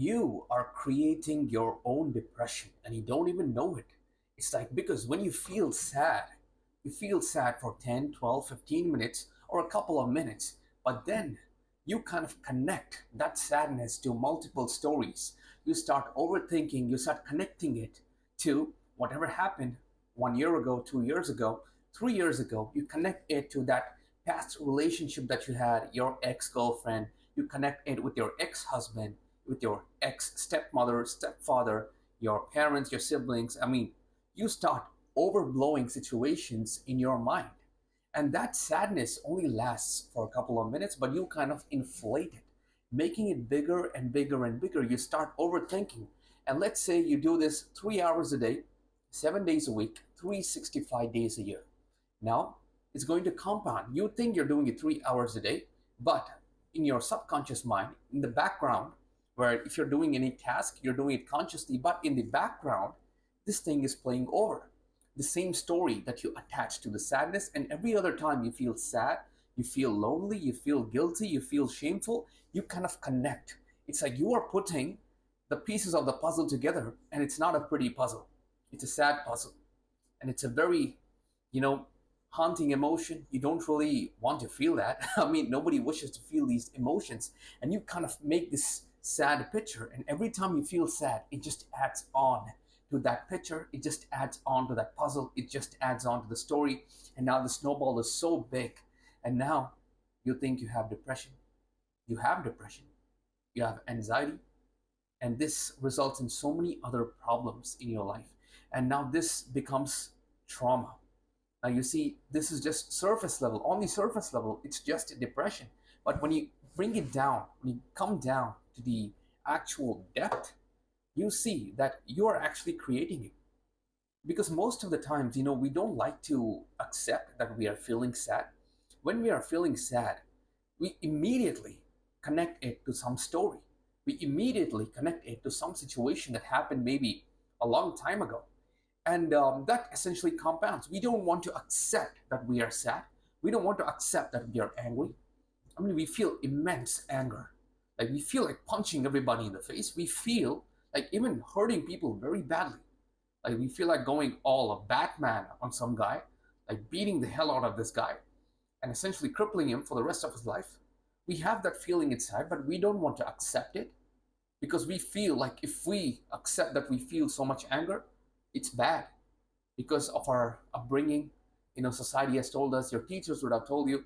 you are creating your own depression and you don't even know it. It's like because when you feel sad for 10, 12, 15 minutes or a couple of minutes, but then you kind of connect that sadness to multiple stories. You start overthinking, you start connecting it to whatever happened 1 year ago, 2 years ago, 3 years ago. You connect it to that past relationship that you had, your ex girlfriend. You connect it with your ex husband, with your ex stepmother, stepfather, your parents, your siblings. I mean, you start overblowing situations in your mind. And that sadness only lasts for a couple of minutes, but you kind of inflate it, making it bigger and bigger and bigger. You start overthinking. And let's say you do this 3 hours a day, 7 days a week, 365 days a year. Now, it's going to compound. You think you're doing it 3 hours a day, but in your subconscious mind, in the background, where if you're doing any task, you're doing it consciously, but in the background, this thing is playing over the same story that you attach to the sadness. And every other time you feel sad, you feel lonely, you feel guilty, you feel shameful, you kind of connect. It's like you are putting the pieces of the puzzle together, and it's not a pretty puzzle. It's a sad puzzle. And it's a very, you know, haunting emotion. You don't really want to feel that. I mean, nobody wishes to feel these emotions. And you kind of make this sad picture. And every time you feel sad, it just adds on to that picture. It just adds on to that puzzle. It just adds on to the story. And now the snowball is so big. And now you think you have depression. You have depression. You have anxiety. And this results in so many other problems in your life. And now this becomes trauma. Now you see, this is just surface level, on the surface level, it's just a depression. But when you bring it down, when you come down to the actual depth, you see that you are actually creating it. Because most of the times, we don't like to accept that we are feeling sad. When we are feeling sad, we immediately connect it to some story. We immediately connect it to some situation that happened maybe a long time ago. And that essentially compounds. We don't want to accept that we are sad. We don't want to accept that we are angry. I mean, we feel immense anger. Like we feel like punching everybody in the face. We feel like even hurting people very badly. Like we feel like going all a Batman on some guy, like beating the hell out of this guy and essentially crippling him for the rest of his life. We have that feeling inside, but we don't want to accept it because we feel like if we accept that we feel so much anger, it's bad because of our upbringing. Society has told us, your teachers would have told you,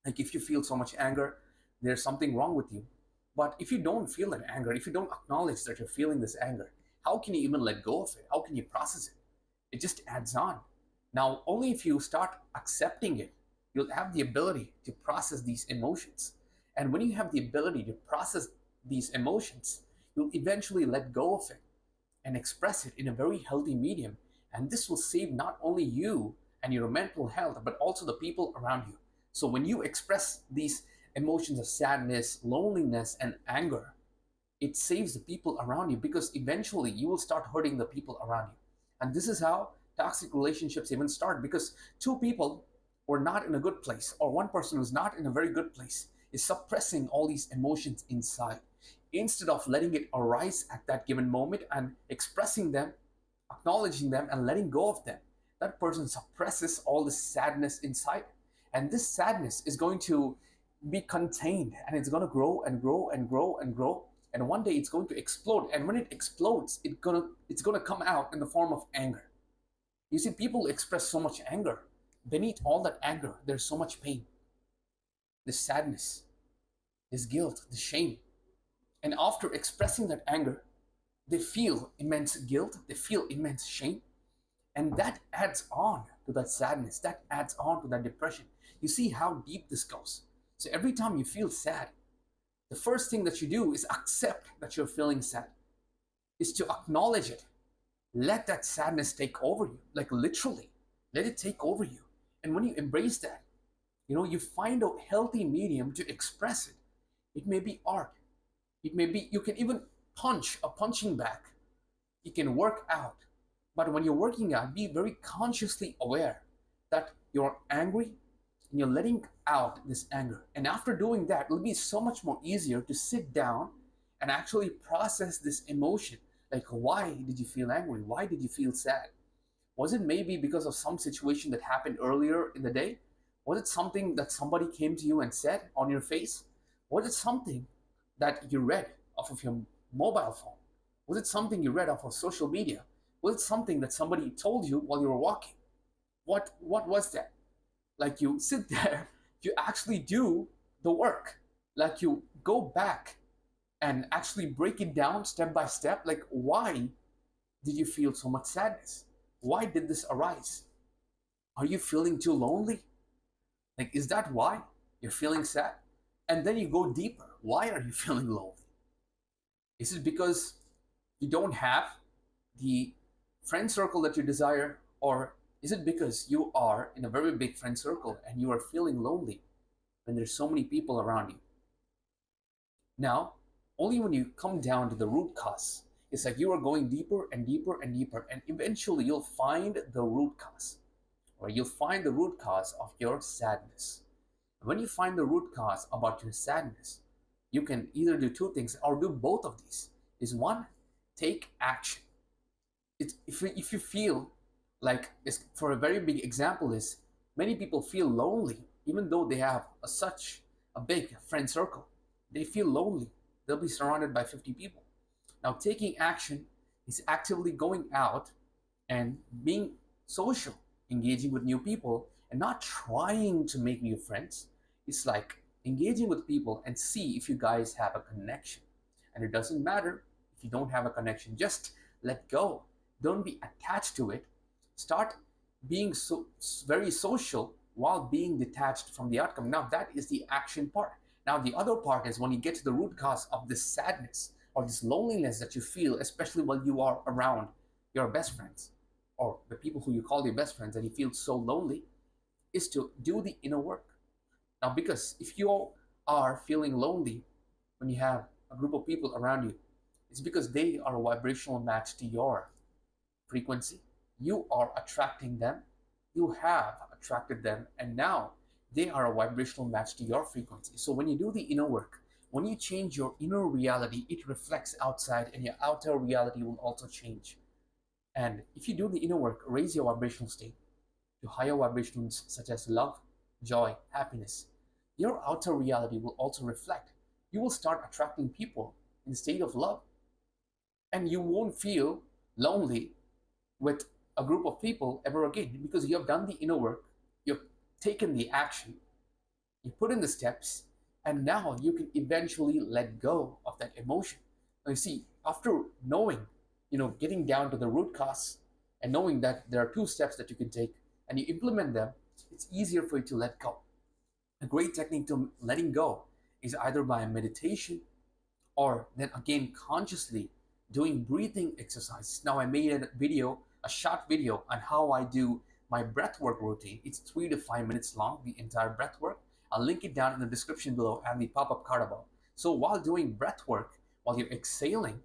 like if you feel so much anger, there's something wrong with you. But if you don't feel that anger, if you don't acknowledge that you're feeling this anger, how can you even let go of it? How can you process it? It just adds on. Now, only if you start accepting it, you'll have the ability to process these emotions. And when you have the ability to process these emotions, you'll eventually let go of it and express it in a very healthy medium. And this will save not only you and your mental health, but also the people around you. So when you express these emotions of sadness, loneliness, and anger, it saves the people around you because eventually you will start hurting the people around you. And this is how toxic relationships even start, because two people who are not in a good place, or one person who's not in a very good place, is suppressing all these emotions inside. Instead of letting it arise at that given moment and expressing them, acknowledging them, and letting go of them, that person suppresses all this sadness inside. And this sadness is going to be contained, and it's going to grow and grow and grow and grow. And one day it's going to explode. And when it explodes, it's gonna come out in the form of anger. You see, people express so much anger. Beneath all that anger, there's so much pain, this sadness, this guilt, this shame. And after expressing that anger, they feel immense guilt, they feel immense shame. And that adds on to that sadness, that adds on to that depression. You see how deep this goes. So every time you feel sad, the first thing that you do is accept that you're feeling sad, is to acknowledge it. Let that sadness take over you, like literally, let it take over you. And when you embrace that, you find a healthy medium to express it. It may be art. It may be, you can even punch a punching bag. You can work out. But when you're working out, be very consciously aware that you're angry and you're letting out this anger. And after doing that, it'll be so much more easier to sit down and actually process this emotion. Like, why did you feel angry? Why did you feel sad? Was it maybe because of some situation that happened earlier in the day? Was it something that somebody came to you and said on your face? Was it something that you read off of your mobile phone? Was it something you read off of social media? Was it something that somebody told you while you were walking? What was that? Like, you sit there, you actually do the work. Like, you go back and actually break it down step by step. Like, why did you feel so much sadness? Why did this arise? Are you feeling too lonely? Like, is that why you're feeling sad? And then you go deeper. Why are you feeling lonely? Is it because you don't have the friend circle that you desire? Or is it because you are in a very big friend circle and you are feeling lonely when there's so many people around you? Now, only when you come down to the root cause, it's like you are going deeper and deeper and deeper, and eventually you'll find the root cause, or you'll find the root cause of your sadness. When you find the root cause about your sadness, you can either do two things or do both of these. Is one, take action. If you feel like, for a very big example is, many people feel lonely even though they have such a big friend circle. They feel lonely. They'll be surrounded by 50 people. Now, taking action is actively going out and being social, engaging with new people, and not trying to make new friends. It's like engaging with people and see if you guys have a connection. And it doesn't matter if you don't have a connection, just let go. Don't be attached to it. Start being very social while being detached from the outcome. Now, that is the action part. Now, the other part is when you get to the root cause of this sadness or this loneliness that you feel, especially while you are around your best friends or the people who you call your best friends, and you feel so lonely, is to do the inner work. Now, because if you are feeling lonely when you have a group of people around you, it's because they are a vibrational match to your frequency. You are attracting them. You have attracted them, and now they are a vibrational match to your frequency. So when you do the inner work, when you change your inner reality, it reflects outside, and your outer reality will also change. And if you do the inner work, raise your vibrational state to higher vibrations such as love, joy, happiness, your outer reality will also reflect. You will start attracting people in the state of love, and you won't feel lonely with a group of people ever again, because you have done the inner work, you've taken the action, you put in the steps, and now you can eventually let go of that emotion. Now, you see, after knowing, getting down to the root cause and knowing that there are two steps that you can take and you implement them, it's easier for you to let go. A great technique to letting go is either by meditation or then again consciously doing breathing exercises. Now, I made a short video on how I do my breathwork routine. It's 3 to 5 minutes long, the entire breathwork. I'll link it down in the description below and the pop-up card above. So while doing breathwork, while you're exhaling,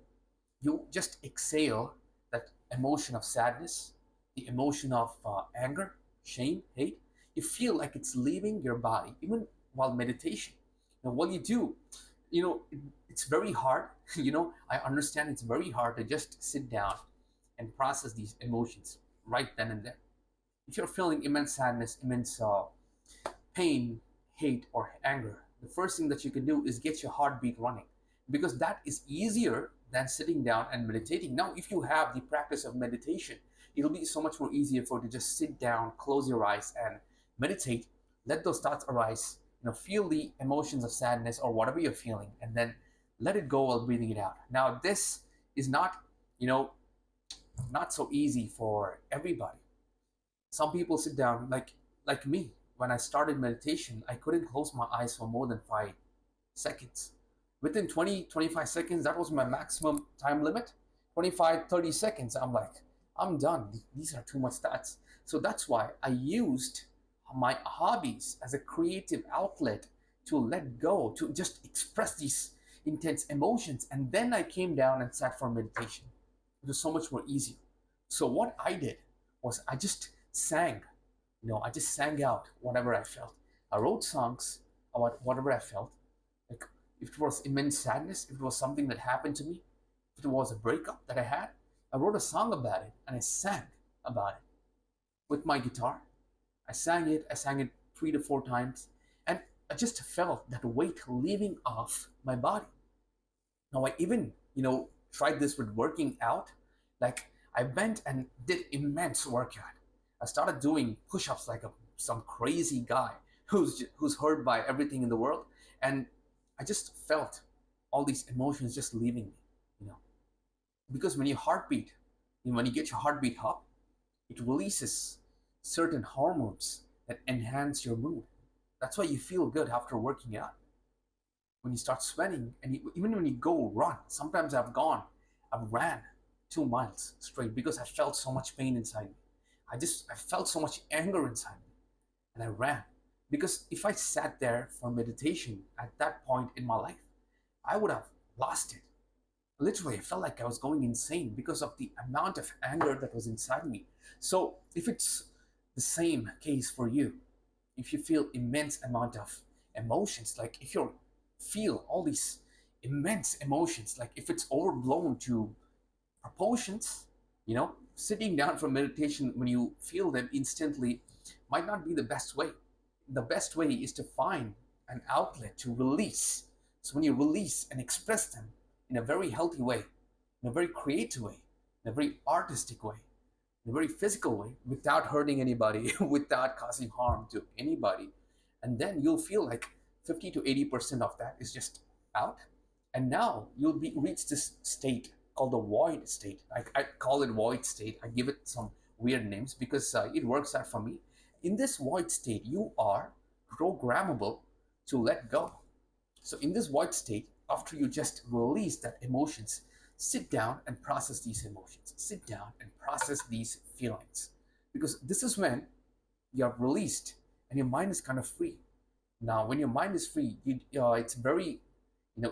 you just exhale that emotion of sadness, the emotion of anger, shame, hate. You feel like it's leaving your body, even while meditation. Now, what you do, it's very hard. I understand it's very hard to just sit down and process these emotions right then and there. If you're feeling immense sadness, immense pain, hate, or anger, the first thing that you can do is get your heartbeat running, because that is easier than sitting down and meditating. Now, if you have the practice of meditation, it'll be so much more easier for you to just sit down, close your eyes, and meditate. Let those thoughts arise. Feel the emotions of sadness or whatever you're feeling, and then let it go while breathing it out. Now, this is not so easy for everybody. Some people sit down, like me. When I started meditation, I couldn't close my eyes for more than 5 seconds. Within 20-25 seconds, that was my maximum time limit. 25-30 seconds, I'm like, I'm done. These are too much thoughts. So that's why I used my hobbies as a creative outlet to let go, to just express these intense emotions. And then I came down and sat for meditation. It was so much more easier. So what I did was I just sang. I just sang out whatever I felt. I wrote songs about whatever I felt. Like, If it was immense sadness, if it was something that happened to me, if it was a breakup that I had, I wrote a song about it and I sang about it with my guitar. I sang it 3 to 4 times, and I just felt that weight leaving off my body. Now I even, tried this with working out. Like I went and did immense workout. I started doing push-ups like some crazy guy who's hurt by everything in the world, and I just felt all these emotions just leaving me. You know, because when your heartbeat, when you get your heartbeat up, it releases certain hormones that enhance your mood. That's why you feel good after working out. When you start sweating, and even when you go run, sometimes I've ran 2 miles straight because I felt so much pain inside me. I felt so much anger inside me, and I ran. Because if I sat there for meditation at that point in my life, I would have lost it. Literally, I felt like I was going insane because of the amount of anger that was inside me. So if it's the same case for you, if you feel immense amount of emotions, like if you feel all these immense emotions, like if it's overblown to proportions, sitting down for meditation when you feel them instantly might not be the best way. The best way is to find an outlet to release. So when you release and express them in a very healthy way, in a very creative way, in a very artistic way, in a very physical way, without hurting anybody, without causing harm to anybody, and then you'll feel like 50 to 80% of that is just out. And now you'll be reach this state called the void state. I call it void state. I give it some weird names because it works out for me. In this void state, you are programmable to let go. So in this void state, after you just release that emotions, sit down and process these emotions. Sit down and process these feelings. Because this is when you have released and your mind is kind of free. Now, when your mind is free, it's very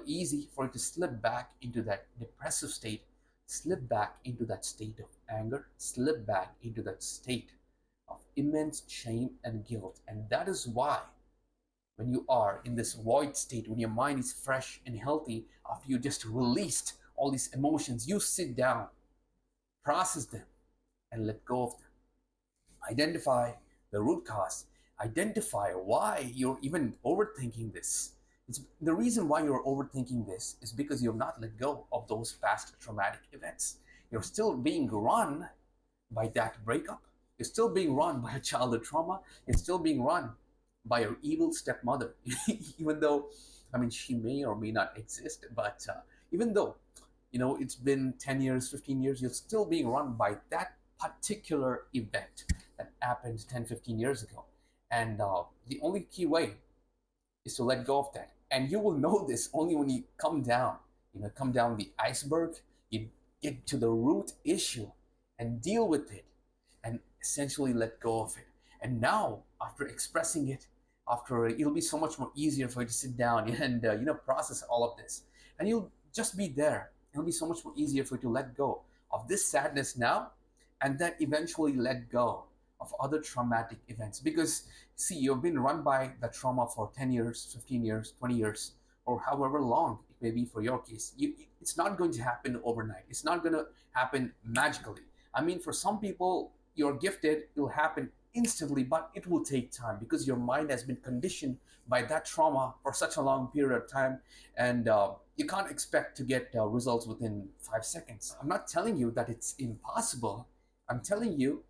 easy for it to slip back into that depressive state, slip back into that state of anger, slip back into that state of immense shame and guilt. And that is why when you are in this void state, when your mind is fresh and healthy, after you just released all these emotions, you sit down, process them, and let go of them. Identify the root cause, identify why you're even overthinking this. The reason why you're overthinking this is because you have not let go of those past traumatic events. You're still being run by that breakup. You're still being run by a childhood trauma. You're still being run by your evil stepmother. Even though, I mean, she may or may not exist, but even though, it's been 10 years, 15 years, you're still being run by that particular event that happened 10, 15 years ago. And the only key way is to let go of that. And you will know this only when you come down, come down the iceberg, you get to the root issue and deal with it and essentially let go of it. And now, after expressing it, after it'll be so much more easier for you to sit down and process all of this, and you'll just be there. It'll be so much more easier for you to let go of this sadness now, and then eventually let go of other traumatic events. Because see, you've been run by the trauma for 10 years, 15 years, 20 years, or however long it may be for your case. It's not going to happen overnight. It's not going to happen magically. I mean, for some people, you're gifted, it'll happen instantly, but it will take time because your mind has been conditioned by that trauma for such a long period of time, and you can't expect to get results within 5 seconds. I'm not telling you that it's impossible. I'm telling you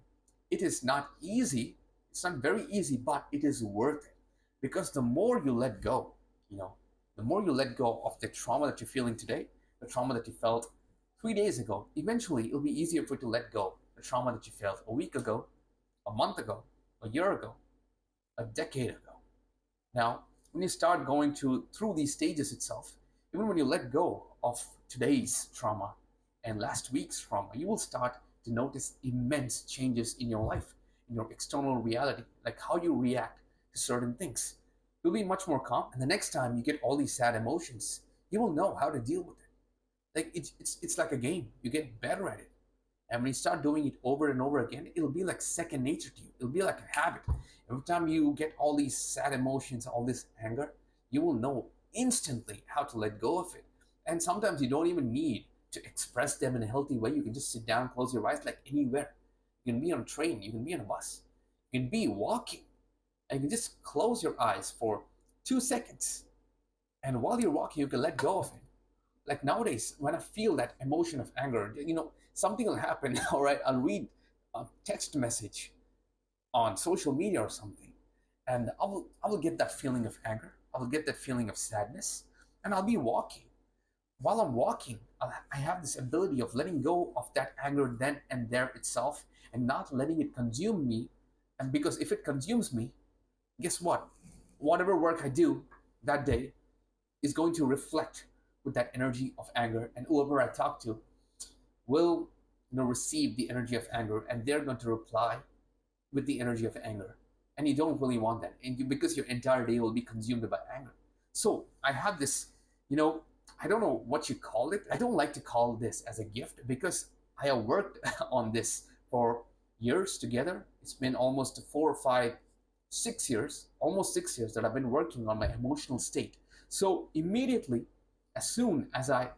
it is not easy. It's not very easy, but it is worth it. Because the more you let go, the more you let go of the trauma that you're feeling today, the trauma that you felt 3 days ago, eventually it'll be easier for you to let go the trauma that you felt a week ago, a month ago, a year ago, a decade ago. Now, when you start going through these stages itself, even when you let go of today's trauma and last week's trauma, you will start to notice immense changes in your life, in your external reality, like how you react to certain things. You'll be much more calm, and the next time you get all these sad emotions, you will know how to deal with it. Like it's like a game. You get better at it. And when you start doing it over and over again, it'll be like second nature to you. It'll be like a habit. Every time you get all these sad emotions, all this anger, you will know instantly how to let go of it. And sometimes you don't even need to express them in a healthy way. You can just sit down, close your eyes, like anywhere. You can be on a train, you can be on a bus, you can be walking, and you can just close your eyes for 2 seconds. And while you're walking, you can let go of it. Like nowadays, when I feel that emotion of anger, something will happen. All right, I'll read a text message on social media or something, and I will get that feeling of anger. I will get that feeling of sadness, and I'll be walking. While I'm walking, I have this ability of letting go of that anger then and there itself, and not letting it consume me. And because if it consumes me, guess what? Whatever work I do that day is going to reflect with that energy of anger, and whoever I talk to will receive the energy of anger, and they're going to reply with the energy of anger. And you don't really want that, because your entire day will be consumed by anger. So I have this, you know I don't know what you call it. I don't like to call this as a gift, because I have worked on this for years together. It's been almost 4 or 5 6 years, almost 6 years, that I've been working on my emotional state. So immediately, as soon as I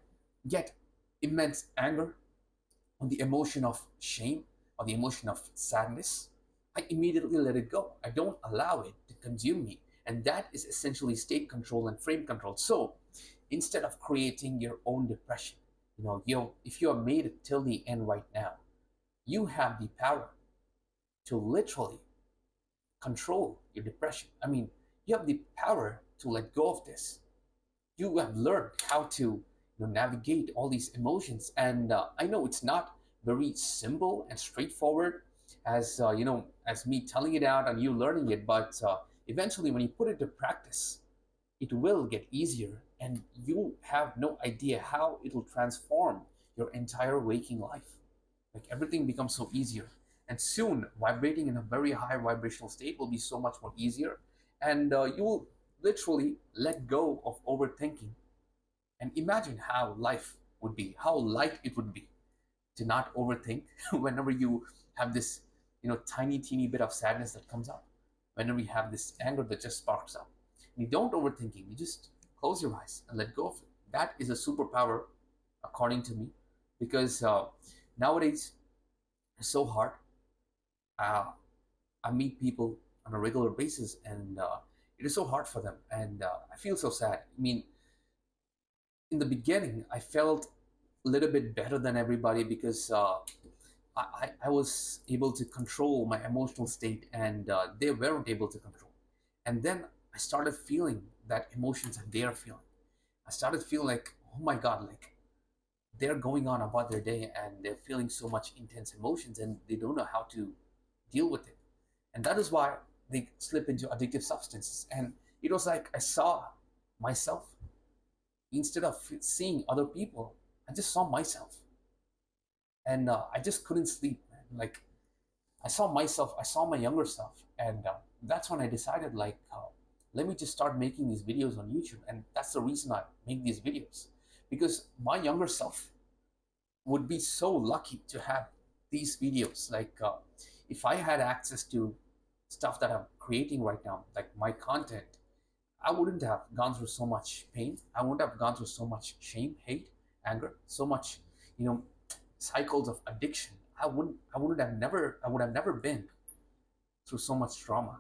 get immense anger, on the emotion of shame, or the emotion of sadness, I immediately let it go. I don't allow it to consume me. And that is essentially state control and frame control. So instead of creating your own depression, if you have made it till the end right now, you have the power to literally control your depression. I mean, you have the power to let go of this. You have learned how to navigate all these emotions. And I know it's not very simple and straightforward as as me telling it out and you learning it, but eventually when you put it to practice, it will get easier, and you have no idea how it will transform your entire waking life. Like everything becomes so easier, and soon vibrating in a very high vibrational state will be so much more easier, and you will literally let go of overthinking, and imagine how life would be, how light it would be to not overthink whenever you have this tiny teeny bit of sadness that comes up, whenever you have this anger that just sparks up. And you don't overthinking, you just close your eyes and let go of it. That is a superpower, according to me, because nowadays it's so hard. uh, I meet people on a regular basis, and it is so hard for them, and I feel so sad. I mean, in the beginning, I felt a little bit better than everybody, because I was able to control my emotional state, and they weren't able to control. And then I started feeling that emotions that they are feeling. I started feeling like, oh my God, like they're going on about their day and they're feeling so much intense emotions and they don't know how to deal with it. And that is why they slip into addictive substances. And it was like I saw myself. Instead of seeing other people, I just saw myself. And I just couldn't sleep, man. Like I saw myself, I saw my younger self. And that's when I decided, like, let me just start making these videos on YouTube. And that's the reason I make these videos. Because my younger self would be so lucky to have these videos. Like, if I had access to stuff that I'm creating right now, like my content, I wouldn't have gone through so much pain. I wouldn't have gone through so much shame, hate, anger, so much, you know, cycles of addiction. I would have never been through so much trauma,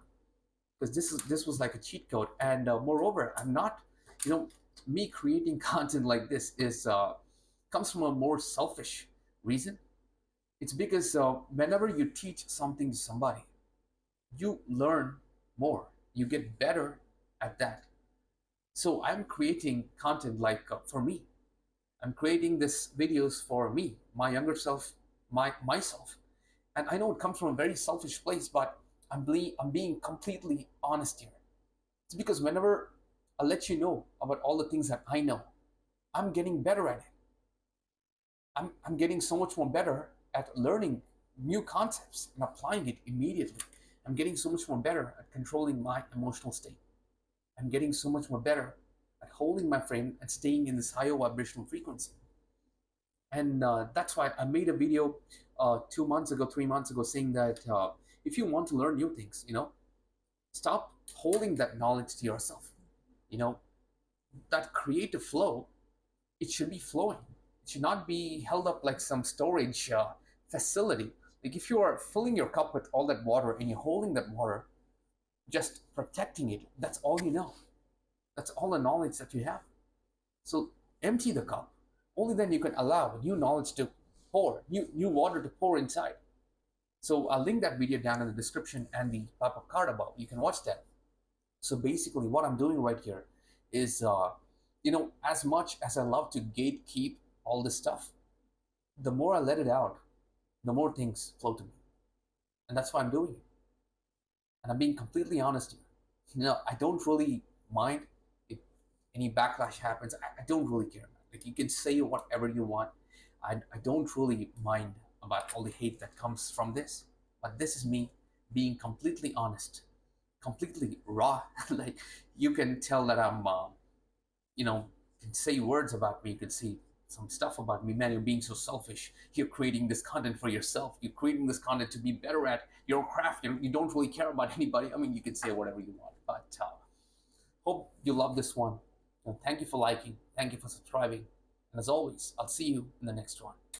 because this was like a cheat code. And moreover, I'm not, you know, me creating content like this is comes from a more selfish reason. It's because whenever you teach something to somebody, you learn more, you get better at that. So I'm creating content like for me. I'm creating this videos for me, my younger self, myself. And I know it comes from a very selfish place, but I'm being completely honest here. It's because whenever I let you know about all the things that I know, I'm getting better at it. I'm getting so much more better at learning new concepts and applying it immediately. I'm getting so much more better at controlling my emotional state. I'm getting so much more better at holding my frame and staying in this higher vibrational frequency. And that's why I made a video 2 months ago, 3 months ago, saying that if you want to learn new things, stop holding that knowledge to yourself. You know, that creative flow, it should be flowing. It should not be held up like some storage facility. Like if you are filling your cup with all that water and you're holding that water, just protecting it, that's all you know. That's all the knowledge that you have. So empty the cup. Only then you can allow new knowledge to pour, new water to pour inside. So I'll link that video down in the description and the pop-up card above. You can watch that. So basically, what I'm doing right here is, as much as I love to gatekeep all this stuff, the more I let it out, the more things flow to me, and that's why I'm doing it. And I'm being completely honest here. I don't really mind if any backlash happens. I don't really care. Like you can say whatever you want. I don't really mind about all the hate that comes from this. But this is me being completely honest, completely raw. Like you can tell that I'm, can say words about me. You can see some stuff about me. Man, you're being so selfish. You're creating this content for yourself. You're creating this content to be better at your craft. You don't really care about anybody. I mean, you can say whatever you want. But hope you love this one. And thank you for liking. Thank you for subscribing. And as always, I'll see you in the next one.